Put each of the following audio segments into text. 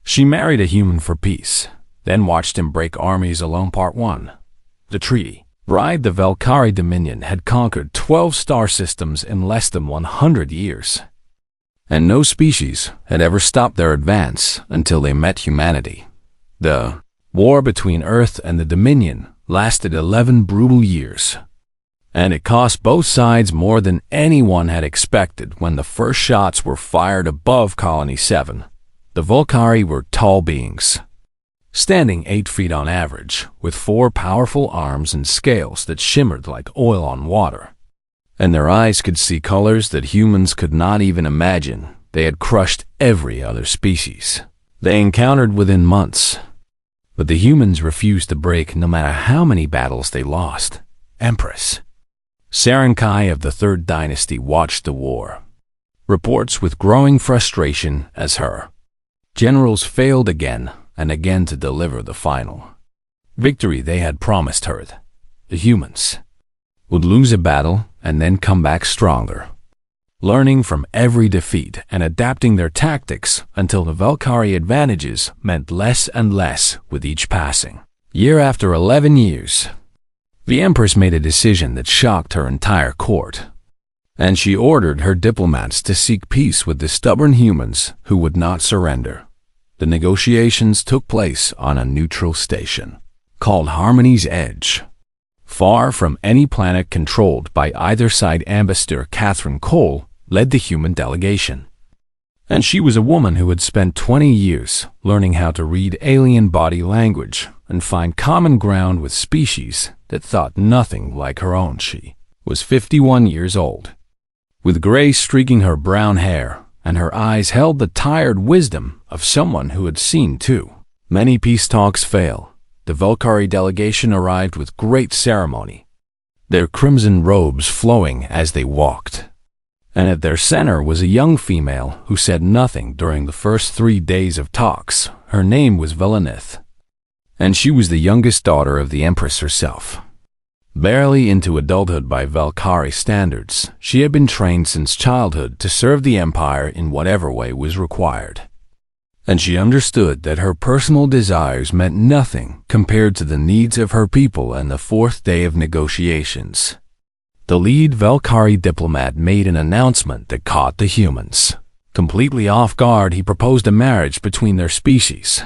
She married a human for peace, then watched him break armies alone. Part 1. The Treaty. Bride. The Valkyrie Dominion had conquered 12 star systems in less than 100 years. And no species had ever stopped their advance until they met humanity. The war between Earth and the Dominion lasted 11 brutal years. And it cost both sides more than anyone had expected. When the first shots were fired above Colony 7, the Valkyrie were tall beings, standing 8 feet on average, with 4 powerful arms and scales that shimmered like oil on water. And their eyes could see colors that humans could not even imagine. They had crushed every other species they encountered within months. But the humans refused to break no matter how many battles they lost. Empress Sarankai of the Third Dynasty watched the war, reports with growing frustration as her generals failed again and again to deliver the final victory they had promised her. The humans would lose a battle and then come back stronger, learning from every defeat and adapting their tactics until the Valkyrie advantages meant less and less with each passing year. After 11 years, the Empress made a decision that shocked her entire court, and she ordered her diplomats to seek peace with the stubborn humans who would not surrender. The negotiations took place on a neutral station called Harmony's Edge, far from any planet controlled by either side. Ambassador Catherine Cole led the human delegation, and she was a woman who had spent 20 years learning how to read alien body language and find common ground with species that thought nothing like her own. She was 51 years old, with gray streaking her brown hair, and her eyes held the tired wisdom of someone who had seen too many peace talks fail. The Valkyrie delegation arrived with great ceremony, their crimson robes flowing as they walked. And at their center was a young female who said nothing during the first 3 days of talks. Her name was Velenith, and she was the youngest daughter of the Empress herself. Barely into adulthood by Valkyrie standards, she had been trained since childhood to serve the Empire in whatever way was required. And she understood that her personal desires meant nothing compared to the needs of her people. And the 4th day of negotiations, the lead Valkyrie diplomat made an announcement that caught the humans completely off guard. He proposed a marriage between their species,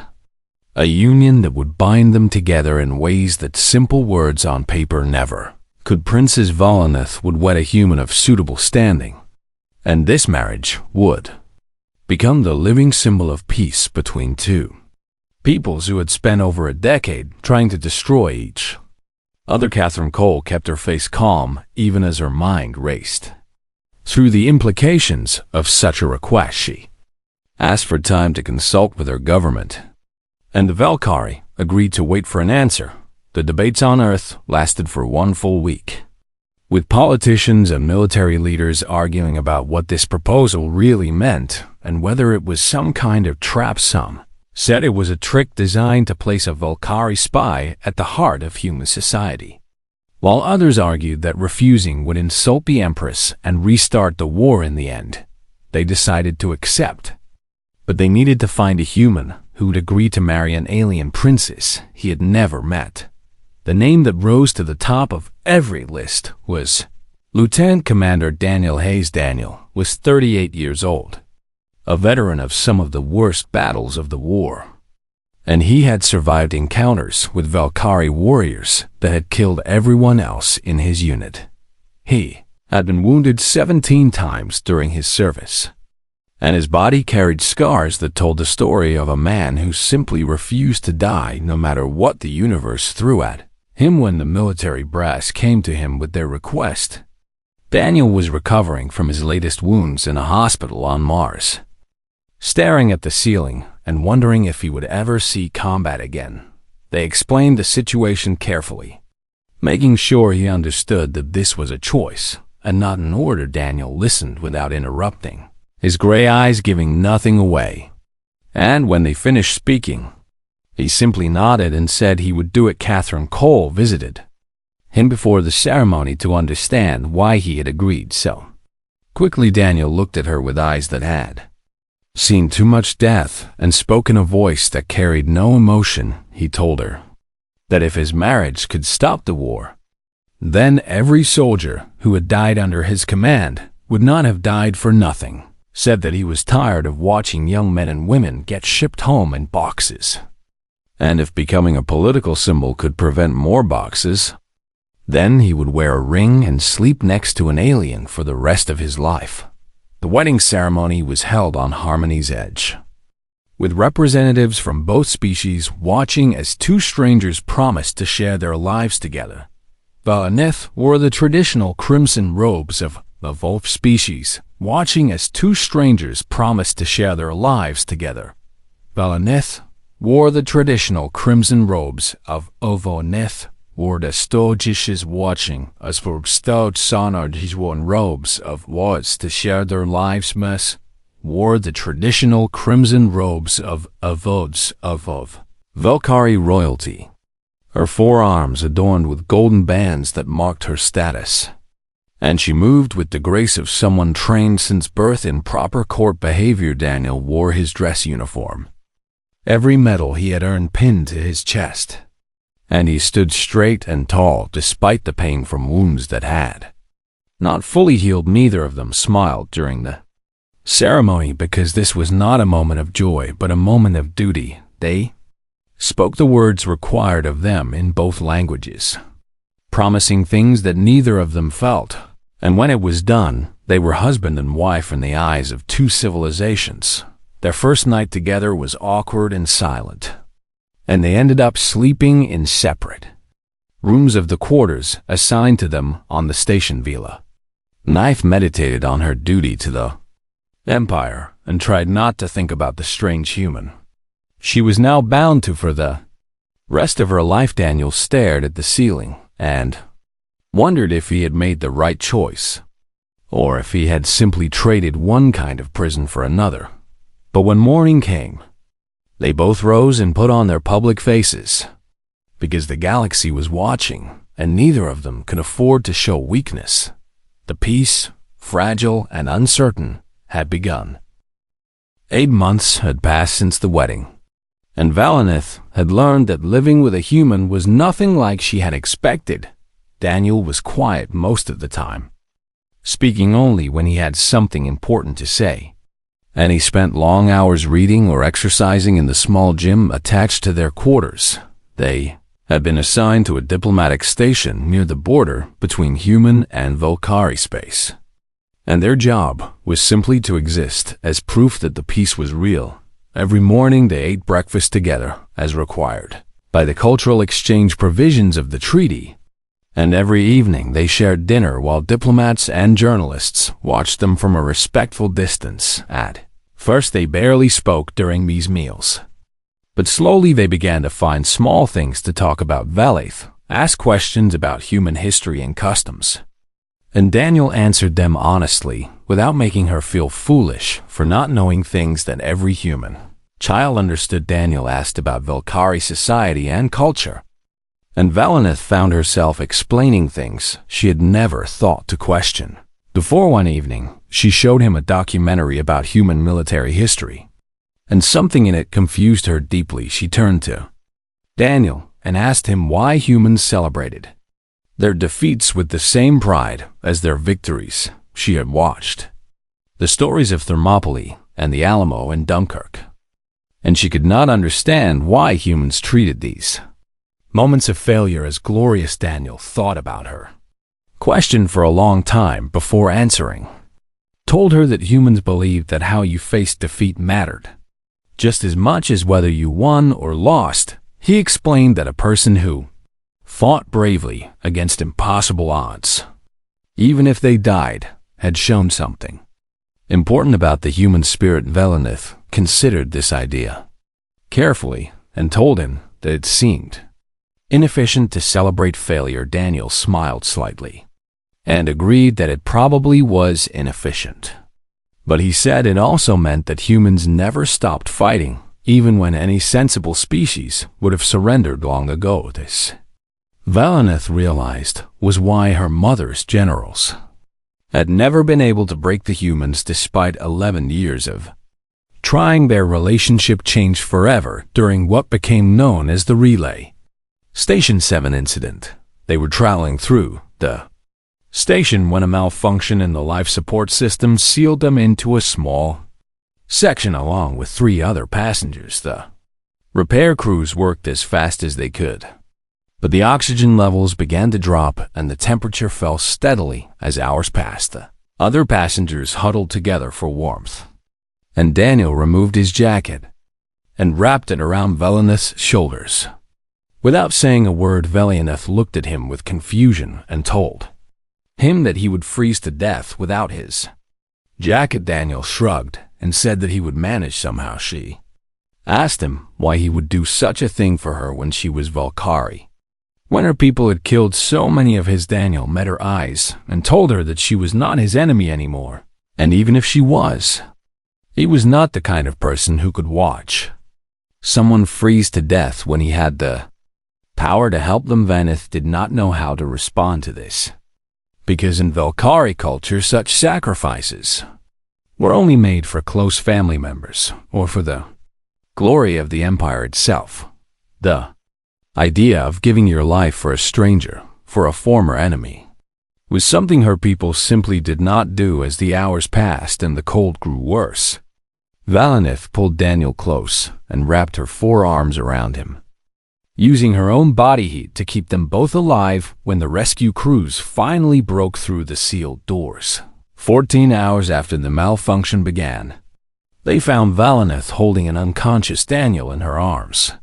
a union that would bind them together in ways that simple words on paper never could. Princess Volanith would wed a human of suitable standing, and this marriage would become the living symbol of peace between two peoples who had spent over a decade trying to destroy each other. Catherine Cole kept her face calm even as her mind raced through the implications of such a request. She asked for time to consult with her government, and the Valkyrie agreed to wait for an answer. The debates on Earth lasted for 1 full week, with politicians and military leaders arguing about what this proposal really meant and whether it was some kind of trap. Some said it was a trick designed to place a Valkyrie spy at the heart of human society, while others argued that refusing would insult the Empress and restart the war. In the end, they decided to accept, but they needed to find a human who'd agree to marry an alien princess he had never met. The name that rose to the top of every list was Lieutenant Commander Daniel Hayes. Daniel was 38 years old, a veteran of some of the worst battles of the war, and he had survived encounters with Valkyrie warriors that had killed everyone else in his unit. He had been wounded 17 times during his service, and his body carried scars that told the story of a man who simply refused to die no matter what the universe threw at him. When the military brass came to him with their request, Daniel was recovering from his latest wounds in a hospital on Mars, staring at the ceiling and wondering if he would ever see combat again. They explained the situation carefully, making sure he understood that this was a choice and not an order. Daniel listened without interrupting, his gray eyes giving nothing away. And when they finished speaking, he simply nodded and said he would do it. Catherine Cole visited him before the ceremony to understand why he had agreed so quickly. Daniel looked at her with eyes that had seen too much death, and spoke in a voice that carried no emotion. He told her that if his marriage could stop the war, then every soldier who had died under his command would not have died for nothing. Said that he was tired of watching young men and women get shipped home in boxes. And if becoming a political symbol could prevent more boxes, then he would wear a ring and sleep next to an alien for the rest of his life. The wedding ceremony was held on Harmony's Edge, with representatives from both species watching as two strangers promised to share their lives together. Valinith wore the traditional crimson robes of the wolf species, watching as two strangers promised to share their lives together. Valinith wore the traditional crimson robes of Ovonith, wore the Stogishes watching as for stout sonard his worn robes of was to share their lives mess, wore the traditional crimson robes of Avods of Velkari royalty, her forearms adorned with golden bands that marked her status, and she moved with the grace of someone trained since birth in proper court behavior. Daniel wore his dress uniform, every medal he had earned pinned to his chest, and he stood straight and tall despite the pain from wounds that had not fully healed. Neither of them smiled during the ceremony because this was not a moment of joy but a moment of duty. They spoke the words required of them in both languages, promising things that neither of them felt, and when it was done, they were husband and wife in the eyes of two civilizations. Their first night together was awkward and silent, and they ended up sleeping in separate rooms of the quarters assigned to them on the station villa. Knife meditated on her duty to the Empire and tried not to think about the strange human she was now bound to for the rest of her life. Daniel stared at the ceiling and wondered if he had made the right choice, or if he had simply traded one kind of prison for another. But when morning came, they both rose and put on their public faces, because the galaxy was watching, and neither of them could afford to show weakness. The peace, fragile and uncertain, had begun. 8 months had passed since the wedding, and Valinith had learned that living with a human was nothing like she had expected. Daniel was quiet most of the time, speaking only when he had something important to say, and he spent long hours reading or exercising in the small gym attached to their quarters. They had been assigned to a diplomatic station near the border between human and Volcari space, and their job was simply to exist as proof that the peace was real. Every morning they ate breakfast together, as required by the cultural exchange provisions of the treaty, and every evening they shared dinner while diplomats and journalists watched them from a respectful distance. At first they barely spoke during these meals, but slowly they began to find small things to talk about. Valith asked questions about human history and customs, and Daniel answered them honestly without making her feel foolish for not knowing things that every human child understood. Daniel asked about Velkari society and culture, and Valinith found herself explaining things she had never thought to question. Before one evening, she showed him a documentary about human military history, and something in it confused her deeply. She turned to Daniel and asked him why humans celebrated their defeats with the same pride as their victories. She had watched the stories of Thermopylae and the Alamo and Dunkirk, and she could not understand why humans treated these moments of failure as glorious. Daniel thought about her question for a long time before answering, told her that humans believed that how you faced defeat mattered just as much as whether you won or lost. He explained that a person who fought bravely against impossible odds, even if they died, had shown something important about the human spirit. Valinith considered this idea carefully and told him that it seemed inefficient to celebrate failure. Daniel smiled slightly and agreed that it probably was inefficient, but he said it also meant that humans never stopped fighting, even when any sensible species would have surrendered long ago. This, Valinith realized, was why her mother's generals had never been able to break the humans despite 11 years of trying their relationship changed forever during what became known as the Relay Station 7 incident. They were traveling through the station when a malfunction in the life support system sealed them into a small section along with 3 other passengers. The repair crews worked as fast as they could, but the oxygen levels began to drop and the temperature fell steadily as hours passed. The other passengers huddled together for warmth, and Daniel removed his jacket and wrapped it around Velaneth's shoulders. Without saying a word, Velaneth looked at him with confusion and told him that he would freeze to death without his jacket. Daniel shrugged and said that he would manage somehow. She asked him why he would do such a thing for her when she was Valkyrie. When her people had killed so many of his, Daniel met her eyes and told her that she was not his enemy anymore. And even if she was, he was not the kind of person who could watch someone freeze to death when he had the power to help them. Velaneth did not know how to respond to this, because in Valkyrie culture such sacrifices were only made for close family members or for the glory of the Empire itself. The idea of giving your life for a stranger, for a former enemy, was something her people simply did not do. As the hours passed and the cold grew worse, Velaneth pulled Daniel close and wrapped her 4 arms around him, using her own body heat to keep them both alive when the rescue crews finally broke through the sealed doors. 14 hours after the malfunction began, they found Velaneth holding an unconscious Daniel in her arms.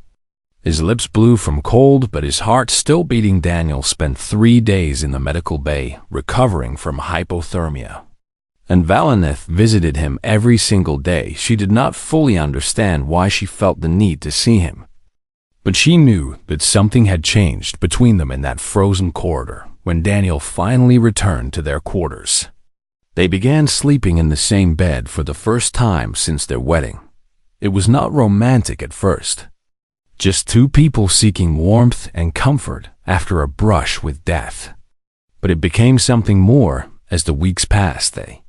His lips blue from cold, but his heart still beating. Daniel spent 3 days in the medical bay recovering from hypothermia, and Velaneth visited him every single day. She did not fully understand why she felt the need to see him, but she knew that something had changed between them in that frozen corridor when Daniel finally returned to their quarters. They began sleeping in the same bed for the first time since their wedding. It was not romantic at first, just 2 people seeking warmth and comfort after a brush with death. But it became something more as the weeks passed. They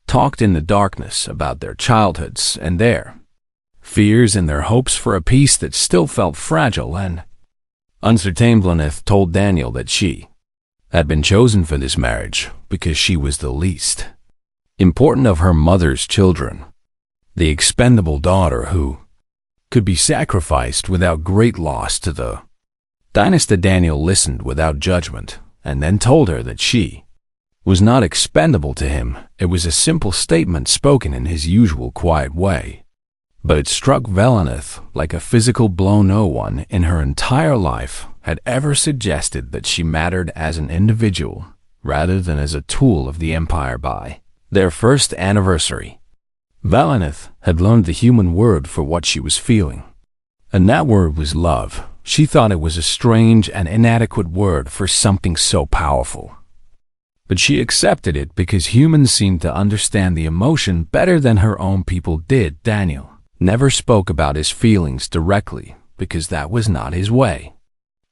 talked in the darkness about their childhoods and their fears and their hopes for a peace that still felt fragile and uncertain. Velaneth told Daniel that she had been chosen for this marriage because she was the least important of her mother's children, the expendable daughter who could be sacrificed without great loss to the dynasty. Daniel listened without judgment and then told her that she was not expendable to him. It was a simple statement spoken in his usual quiet way, but it struck Velaneth like a physical blow. No one in her entire life had ever suggested that she mattered as an individual rather than as a tool of the Empire. By their first anniversary, Velaneth had learned the human word for what she was feeling, and that word was love. She thought it was a strange and inadequate word for something so powerful, but she accepted it because humans seemed to understand the emotion better than her own people did. Daniel never spoke about his feelings directly because that was not his way,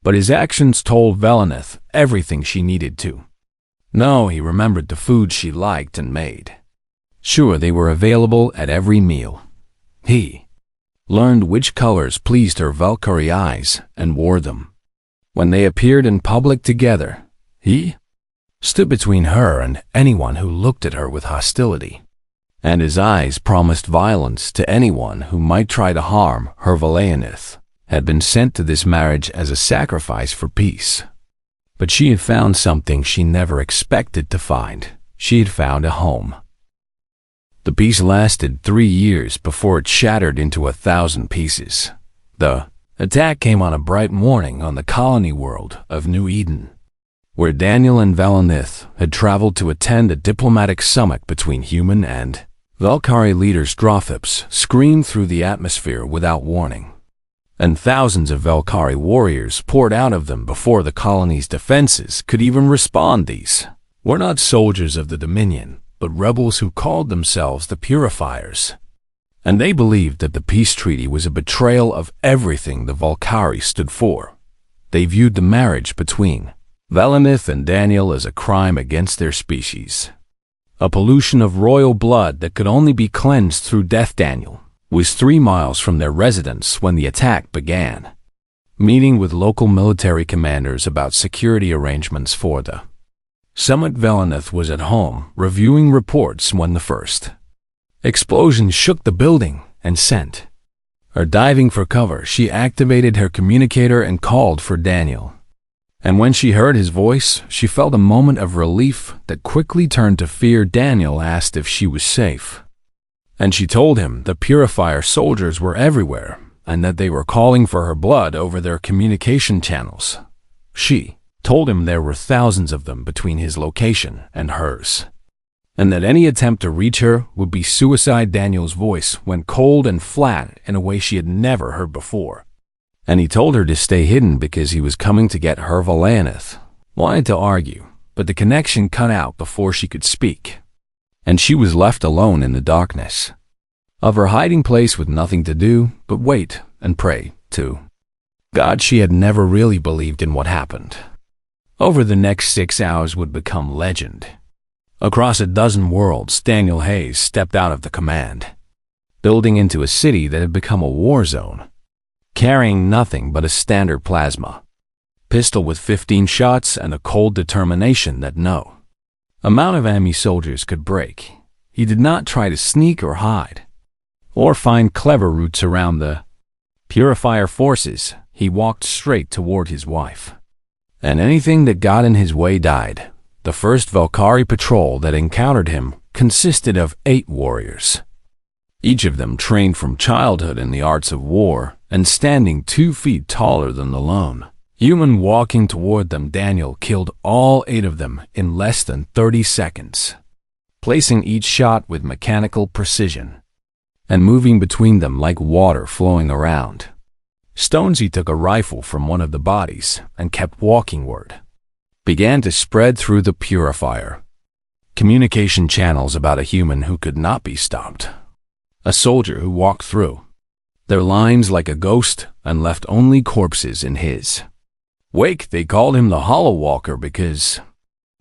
but his actions told Velaneth everything she needed to know. He remembered the food she liked and made sure they were available at every meal. He learned which colors pleased her Valkyrie eyes and wore them when they appeared in public together. He stood between her and anyone who looked at her with hostility, and his eyes promised violence to anyone who might try to harm her. Velaneth had been sent to this marriage as a sacrifice for peace, but she had found something she never expected to find. She had found a home. The peace lasted 3 years before it shattered into 1,000 pieces. The attack came on a bright morning on the colony world of New Eden, where Daniel and Velaneth had traveled to attend a diplomatic summit between human and Valkyrie leaders. Drothips screamed through the atmosphere without warning, and thousands of Valkyrie warriors poured out of them before the colony's defenses could even respond. These were not soldiers of the Dominion, but rebels who called themselves the Purifiers, and they believed that the peace treaty was a betrayal of everything the Valkyrie stood for. They viewed the marriage between Velaneth and Daniel as a crime against their species, a pollution of royal blood that could only be cleansed through death. Daniel was 3 miles from their residence when the attack began, meeting with local military commanders about security arrangements for the summit. Velenith was at home reviewing reports when the first explosion shook the building and sent her diving for cover. She activated her communicator and called for Daniel. And when she heard his voice, she felt a moment of relief that quickly turned to fear. Daniel asked if she was safe, and she told him the Purifier soldiers were everywhere and that they were calling for her blood over their communication channels. She told him there were thousands of them between his location and hers, and that any attempt to reach her would be suicide. Daniel's voice went cold and flat in a way she had never heard before, and he told her to stay hidden because he was coming to get her. Velenith wanted to argue, but the connection cut out before she could speak, and she was left alone in the darkness of her hiding place with nothing to do but wait and pray to God. She had never really believed in what happened. Over the next 6 hours would become legend. Across a dozen worlds, Daniel Hayes stepped out of the command building into a city that had become a war zone, carrying nothing but a standard plasma pistol with 15 shots and a cold determination that no amount of enemy soldiers could break. He did not try to sneak or hide, or find clever routes around the Purifier forces. He walked straight toward his wife, and anything that got in his way died. The first Valkyrie patrol that encountered him consisted of 8 warriors, each of them trained from childhood in the arts of war and standing 2 feet taller than the lone human walking toward them. Daniel killed all 8 of them in less than 30 seconds, placing each shot with mechanical precision and moving between them like water flowing around stones. He took a rifle from one of the bodies and kept walking. Word began to spread through the Purifier communication channels about a human who could not be stopped, a soldier who walked through their lines like a ghost and left only corpses in his wake. They called him the Hollow Walker because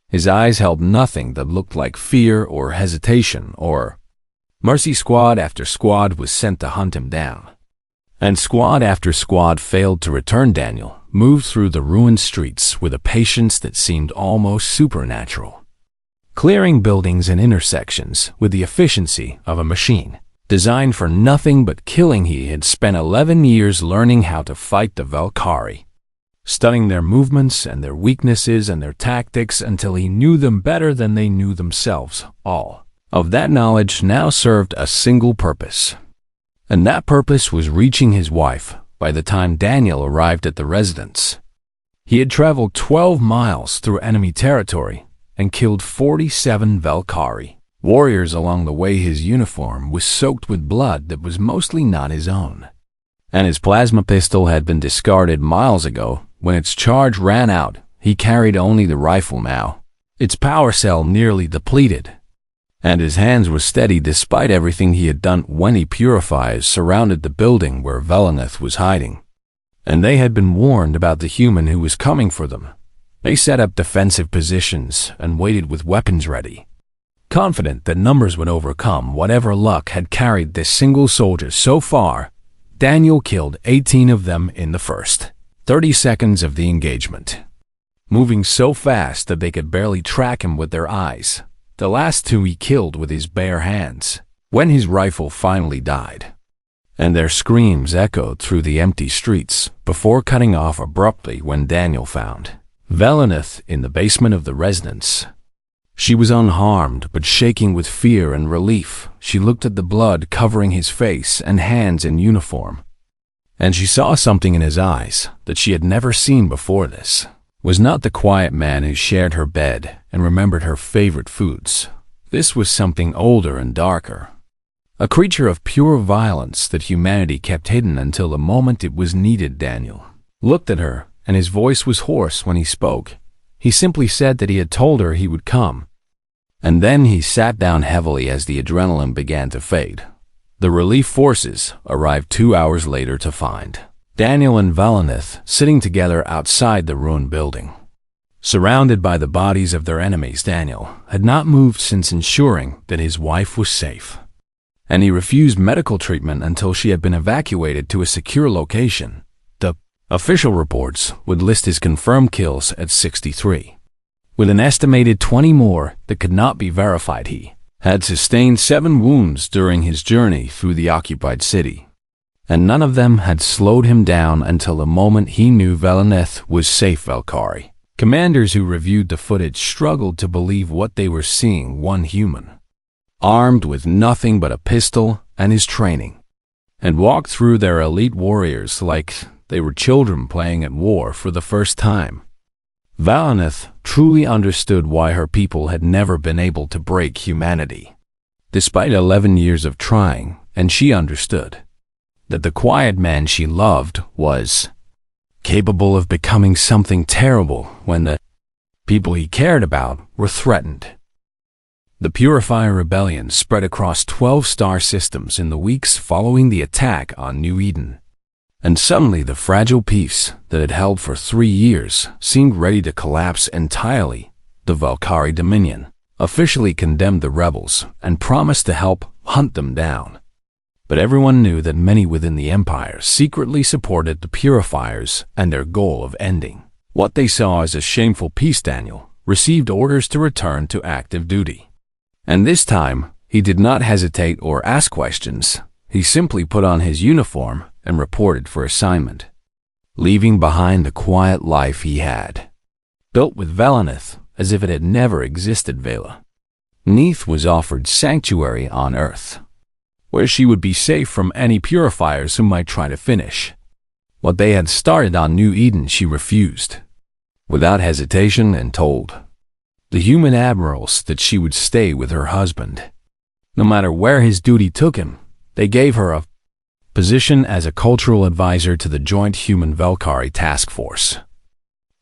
his eyes held nothing that looked like fear or hesitation or mercy. Squad after squad was sent to hunt him down, and squad after squad failed to return. Daniel moved through the ruined streets with a patience that seemed almost supernatural, clearing buildings and intersections with the efficiency of a machine designed for nothing but killing. He had spent 11 years learning how to fight the Valkyrie, studying their movements and their weaknesses and their tactics until he knew them better than they knew themselves. All of that knowledge now served a single purpose, and that purpose was reaching his wife. By the time Daniel arrived at the residence, he had traveled 12 miles through enemy territory and killed 47 Valkyrie warriors along the way. His uniform was soaked with blood that was mostly not his own, and his plasma pistol had been discarded miles ago when its charge ran out. He carried only the rifle now, its power cell nearly depleted, and his hands were steady despite everything he had done. When he purifiers surrounded the building where Velenith was hiding, and they had been warned about the human who was coming for them, they set up defensive positions and waited with weapons ready, confident that numbers would overcome whatever luck had carried this single soldier. So far, Daniel killed 18 of them in the first 30 seconds of the engagement, moving so fast that they could barely track him with their eyes. The last 2 he killed with his bare hands when his rifle finally died, and their screams echoed through the empty streets before cutting off abruptly when Daniel found Velenith in the basement of the residence. She was unharmed but shaking with fear and relief. She looked at the blood covering his face and hands in uniform, and she saw something in his eyes that she had never seen before. This was not the quiet man who shared her bed and remembered her favorite foods. This was something older and darker, a creature of pure violence that humanity kept hidden until the moment it was needed. Daniel looked at her, and his voice was hoarse when he spoke. He simply said that he had told her he would come, and then he sat down heavily as the adrenaline began to fade. The relief forces arrived 2 hours later to find Daniel and Velenith sitting together outside the ruined building, surrounded by the bodies of their enemies. Daniel had not moved since ensuring that his wife was safe, and he refused medical treatment until she had been evacuated to a secure location. The official reports would list his confirmed kills at 63. With an estimated 20 more that could not be verified, he had sustained 7 wounds during his journey through the occupied city, and none of them had slowed him down until the moment he knew Valineth was safe. Valkyrie commanders who reviewed the footage struggled to believe what they were seeing. One human, armed with nothing but a pistol and his training, and walked through their elite warriors like they were children playing at war for the first time. Valineth truly understood why her people had never been able to break humanity, despite 11 years of trying, and she understood that the quiet man she loved was capable of becoming something terrible when the people he cared about were threatened. The Purifier Rebellion spread across 12 star systems in the weeks following the attack on New Eden, and suddenly the fragile peace that had held for 3 years seemed ready to collapse entirely. The Valkyrie Dominion officially condemned the rebels and promised to help hunt them down. But everyone knew that many within the Empire secretly supported the Purifiers and their goal of ending what they saw as a shameful peace. Daniel received orders to return to active duty. And this time, he did not hesitate or ask questions. He simply put on his uniform and reported for assignment, leaving behind the quiet life he had built with Valineth as if it had never existed. Vela Neith was offered sanctuary on Earth, where she would be safe from any purifiers who might try to finish what they had started on New Eden. She refused without hesitation and told the human admirals that she would stay with her husband, no matter where his duty took him. They gave her a position as a cultural advisor to the Joint Human Valkyrie Task Force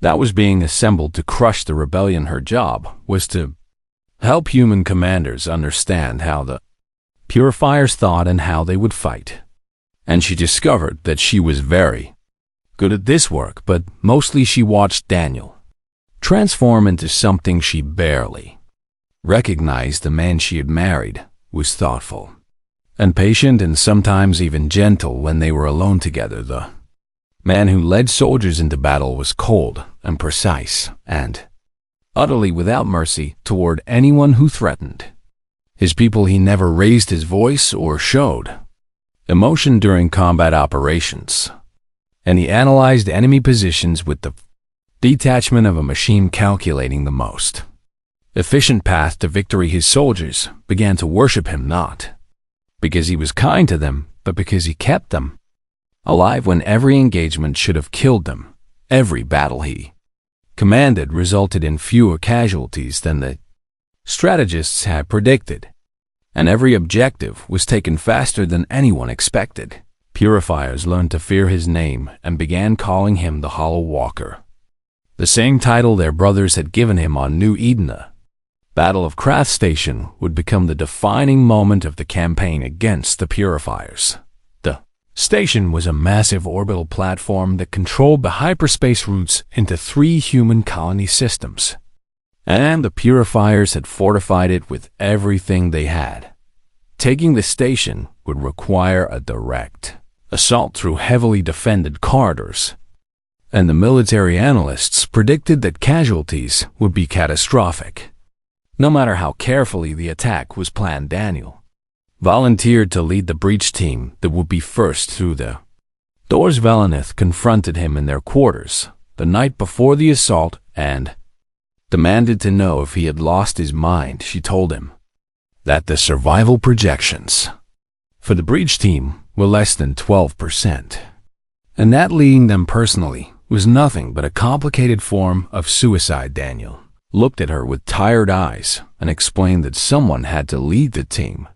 that was being assembled to crush the rebellion. Her job was to help human commanders understand how the Purifiers thought and how they would fight. And she discovered that she was very good at this work, but mostly she watched Daniel transform into something she barely recognized. The man she had married was thoughtful and patient and sometimes even gentle when they were alone together. The man who led soldiers into battle was cold and precise and utterly without mercy toward anyone who threatened his people. He never raised his voice or showed emotion during combat operations, and he analyzed enemy positions with the detachment of a machine calculating the most efficient path to victory. His soldiers began to worship him not because he was kind to them, but because he kept them alive when every engagement should have killed them. Every battle he commanded resulted in fewer casualties than the strategists had predicted, and every objective was taken faster than anyone expected. Purifiers learned to fear his name and began calling him the Hollow Walker, the same title their brothers had given him on New Eden. The Battle of Krath Station would become the defining moment of the campaign against the Purifiers. The station was a massive orbital platform that controlled the hyperspace routes into 3 human colony systems, and the Purifiers had fortified it with everything they had. Taking the station would require a direct assault through heavily defended corridors, and the military analysts predicted that casualties would be catastrophic. No matter how carefully the attack was planned, Daniel volunteered to lead the breach team that would be first through the doors. Valineth confronted him in their quarters the night before the assault and demanded to know if he had lost his mind. She told him that the survival projections for the breach team were less than 12%, and that leading them personally was nothing but a complicated form of suicide. Daniel looked at her with tired eyes and explained that someone had to lead the team,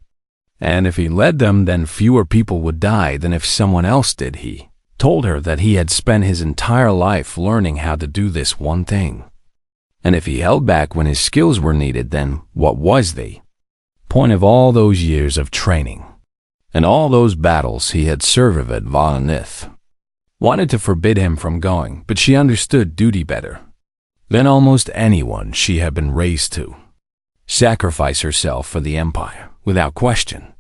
and if he led them, then fewer people would die than if someone else did. He told her that he had spent his entire life learning how to do this one thing, and if he held back when his skills were needed, then what was the point of all those years of training and all those battles he had served at? Valineth wanted to forbid him from going, but she understood duty better than almost anyone. She had been raised to sacrifice herself for the Empire without question,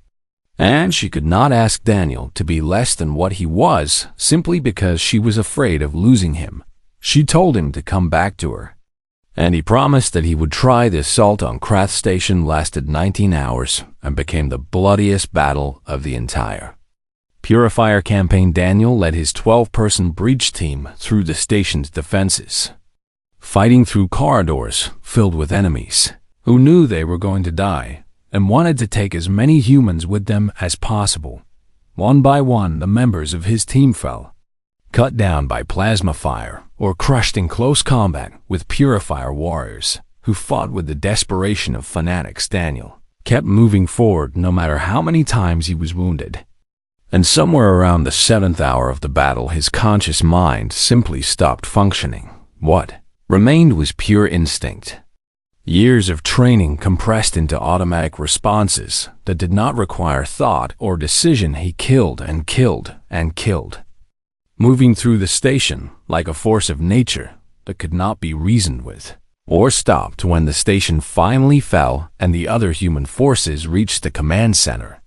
And she could not ask Daniel to be less than what he was simply because she was afraid of losing him. She told him to come back to her, and he promised that he would try. The assault on Krath Station lasted 19 hours and became the bloodiest battle of the entire Purifier campaign. Daniel led his 12-person breach team through the station's defenses, fighting through corridors filled with enemies who knew they were going to die and wanted to take as many humans with them as possible. One by one, the members of his team fell, cut down by plasma fire or crushed in close combat with Purifier warriors who fought with the desperation of fanatics. Daniel kept moving forward no matter how many times he was wounded. And somewhere around the 7th hour of the battle, his conscious mind simply stopped functioning. What remained was pure instinct. Years of training compressed into automatic responses that did not require thought or decision. He killed and killed and killed, moving through the station like a force of nature that could not be reasoned with or stopped. When the station finally fell and the other human forces reached the command center,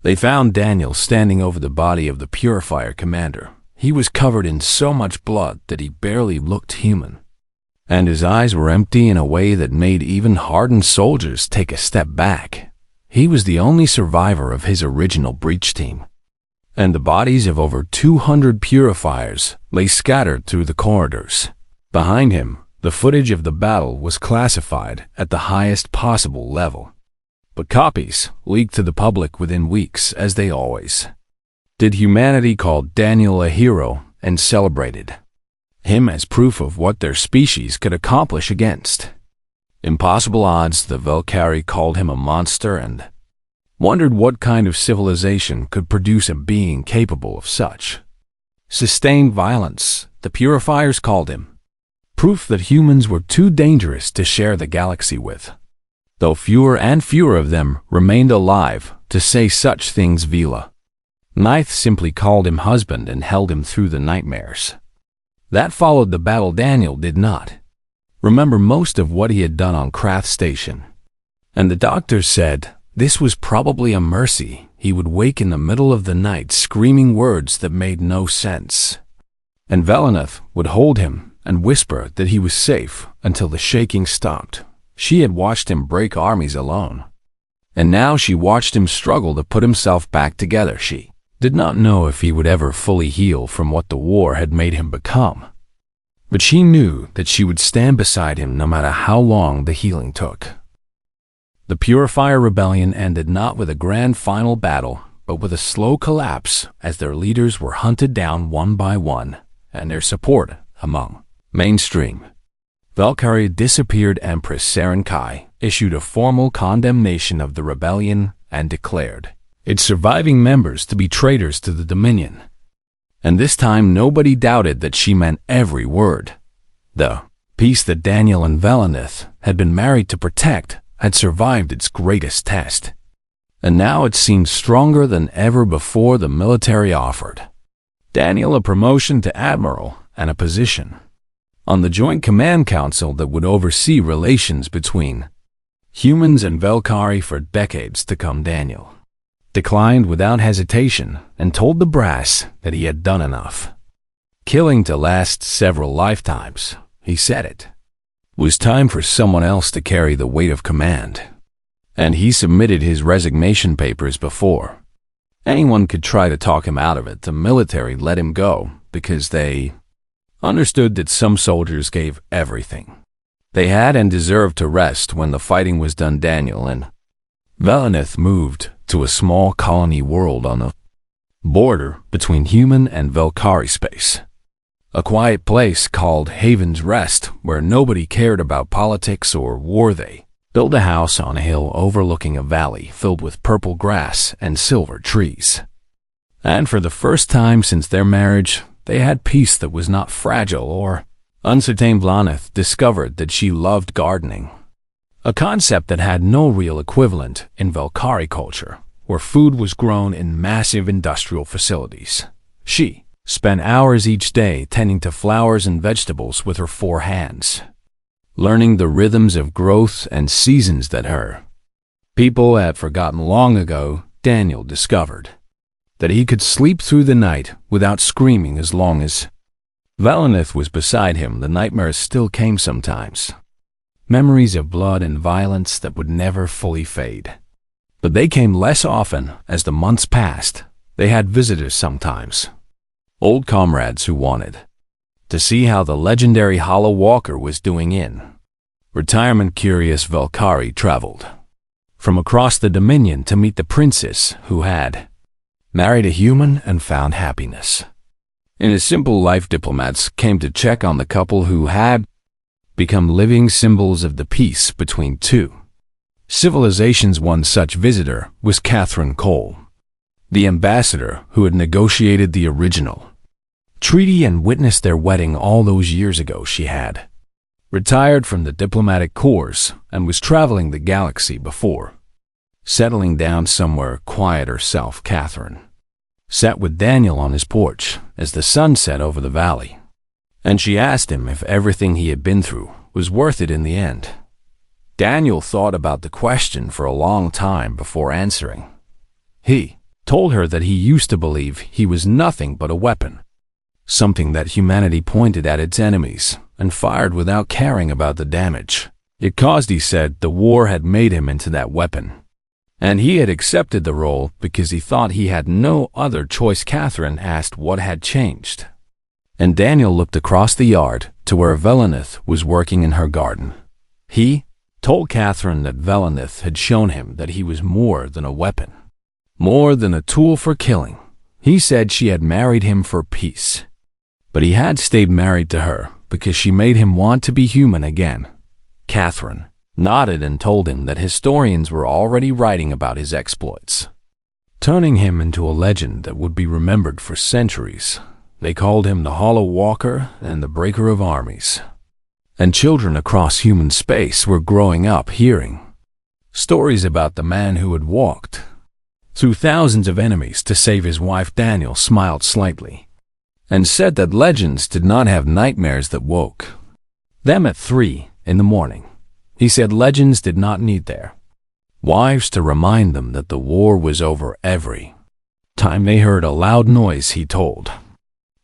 they found Daniel standing over the body of the Purifier commander. He was covered in so much blood that he barely looked human, and his eyes were empty in a way that made even hardened soldiers take a step back. He was the only survivor of his original breach team, and the bodies of over 200 Purifiers lay scattered through the corridors. Behind him, the footage of the battle was classified at the highest possible level, but copies leaked to the public within weeks, as they always did. Humanity called Daniel a hero and celebrated him as proof of what their species could accomplish against impossible odds. The Valkyrie called him a monster and wondered what kind of civilization could produce a being capable of such sustained violence. The Purifiers called him proof that humans were too dangerous to share the galaxy with, though fewer and fewer of them remained alive to say such things. Vila Ninth simply called him husband and held him through the nightmares that followed the battle. Daniel did not remember most of what he had done on Krath Station, and the doctors said this was probably a mercy. He would wake in the middle of the night screaming words that made no sense, and Velenith would hold him and whisper that he was safe until the shaking stopped. She had watched him break armies alone, and now she watched him struggle to put himself back together. She did not know if he would ever fully heal from what the war had made him become, but she knew that she would stand beside him no matter how long the healing took. The Purifier rebellion ended not with a grand final battle, but with a slow collapse as their leaders were hunted down one by one, and their support among mainstream Valkyrie disappeared. Empress Serenkai issued a formal condemnation of the rebellion and declared its surviving members to be traitors to the Dominion. And this time nobody doubted that she meant every word. The peace that Daniel and Velenith had been married to protect had survived its greatest test, and now it seemed stronger than ever before. The military offered Daniel a promotion to admiral and a position on the Joint Command Council that would oversee relations between humans and Valkyrie for decades to come. Daniel declined without hesitation and told the brass that he had done enough killing to last several lifetimes. He said it was time for someone else to carry the weight of command, and he submitted his resignation papers before anyone could try to talk him out of it. The military let him go because they understood that some soldiers gave everything they had and deserved to rest when the fighting was done. Daniel and Velenith moved to a small colony world on the border between human and Valkyrie space, a quiet place called Haven's Rest where nobody cared about politics or war. They built a house on a hill overlooking a valley filled with purple grass and silver trees, and for the first time since their marriage, they had peace that was not fragile or uncertain. Velenith discovered that she loved gardening, a concept that had no real equivalent in Valkyrie culture, where food was grown in massive industrial facilities. She spent hours each day tending to flowers and vegetables with her 4 hands, learning the rhythms of growth and seasons that her people had forgotten long ago. Daniel discovered that he could sleep through the night without screaming as long as Valinith was beside him. The nightmares still came sometimes. Memories of blood and violence that would never fully fade. But they came less often as the months passed. They had visitors sometimes. Old comrades who wanted to see how the legendary Hollow Walker was doing in retirement. Curious Valkyrie traveled from across the Dominion to meet the princess who had married a human and found happiness. In a simple life, diplomats came to check on the couple who had become living symbols of the peace between two civilizations. One such visitor was Catherine Cole, the ambassador who had negotiated the original treaty and witnessed their wedding all those years ago. She had retired from the diplomatic corps and was traveling the galaxy before settling down somewhere quiet herself. Catherine sat with Daniel on his porch as the sun set over the valley, and she asked him if everything he had been through was worth it in the end. Daniel thought about the question for a long time before answering. He told her that he used to believe he was nothing but a weapon, something that humanity pointed at its enemies and fired without caring about the damage it caused. He said the war had made him into that weapon, and he had accepted the role because he thought he had no other choice. Catherine asked what had changed, and Daniel looked across the yard to where Valinith was working in her garden. He told Catherine that Valinith had shown him that he was more than a weapon, more than a tool for killing. He said she had married him for peace, but he had stayed married to her because she made him want to be human again. Catherine nodded and told him that historians were already writing about his exploits, turning him into a legend that would be remembered for centuries. They called him the Hollow Walker and the Breaker of Armies. And children across human space were growing up hearing stories about the man who had walked through thousands of enemies to save his wife. Daniel smiled slightly and said that legends did not have nightmares that woke them at 3 in the morning. He said legends did not need their wives to remind them that the war was over every time they heard a loud noise. He told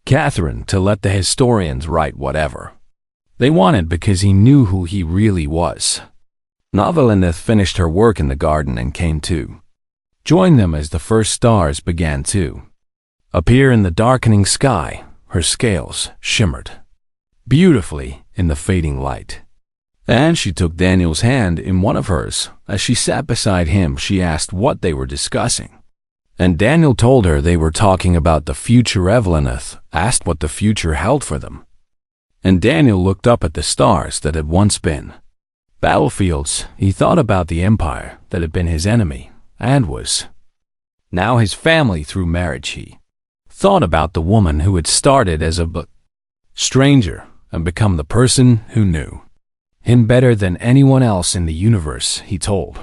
Catherine to let the historians write whatever they wanted because he knew who he really was. Valinith finished her work in the garden and came to join them as the first stars began to appear in the darkening sky. Her scales shimmered beautifully in the fading light, and she took Daniel's hand in one of hers. As she sat beside him, she asked what they were discussing, and Daniel told her they were talking about the future. Valinith asked what the future held for them, and Daniel looked up at the stars that had once been battlefields. He thought about the empire that had been his enemy and was now his family through marriage. He thought about the woman who had started as a stranger and become the person who knew him better than anyone else in the universe. He told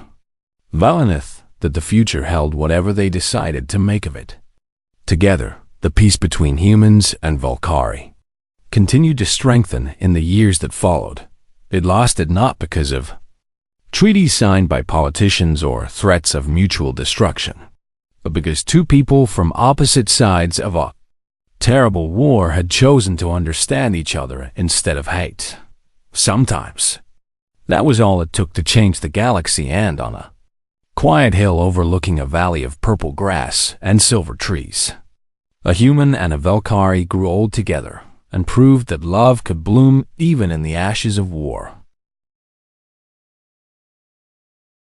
Valinith that the future held whatever they decided to make of it. Together, the peace between humans and Valkyrie continued to strengthen in the years that followed. It lasted not because of treaties signed by politicians or threats of mutual destruction, but because two people from opposite sides of a terrible war had chosen to understand each other instead of hate. Sometimes that was all it took to change the galaxy. And on a quiet hill overlooking a valley of purple grass and silver trees, a human and a Valkyrie grew old together and proved that love could bloom even in the ashes of war.